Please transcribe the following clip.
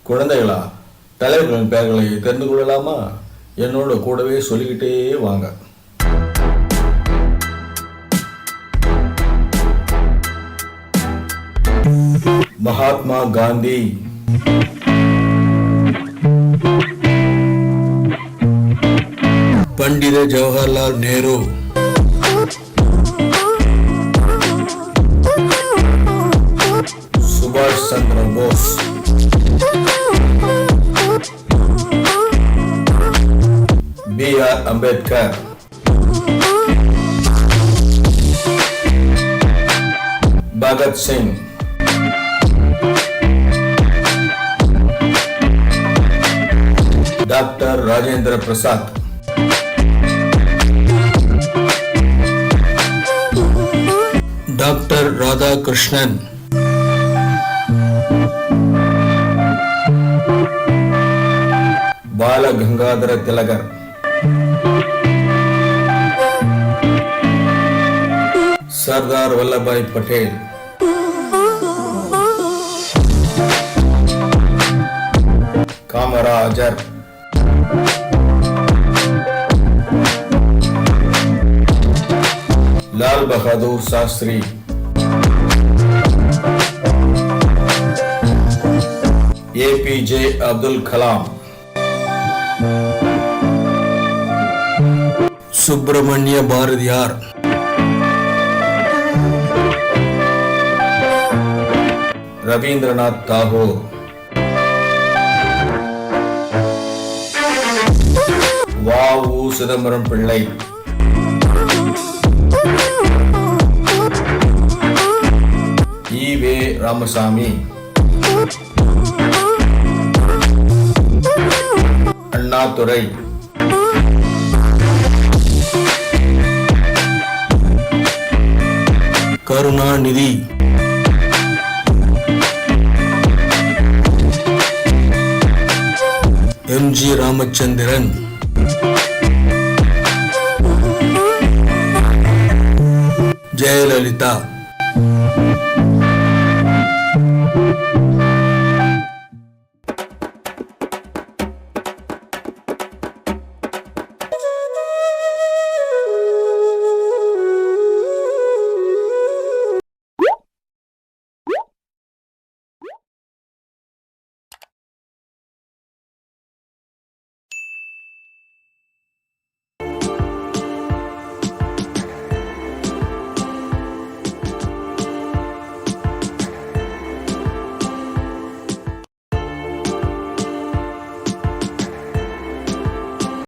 குழந்தைகளா, தலைவர்களின் பெயர்களை தெரிந்து கொள்ளலாமா? என்னோட கூடவே சொல்லிக்கிட்டே வாங்க. மகாத்மா காந்தி, பண்டித ஜவஹர்லால் நேரு, சுபாஷ் Chandra Bose, B.R. Ambedkar, Bhagat Singh, doctor Rajendra Prasad, doctor Radhakrishnan, Balagangadhara Tilak, Sardar Vallabhbhai Patel, Kamarajar, Lal Bahadur Shastri, APJ Abdul Kalam, Subramania Bharathiyar, Rabindranath Tagore, வ.உ. சிதம்பரம் பிள்ளை, ஈ.வே. ராமசாமி, அண்ணாதுரை, கருணாநிதி, M.G. ராமச்சந்திரன், ஜெயலலிதா,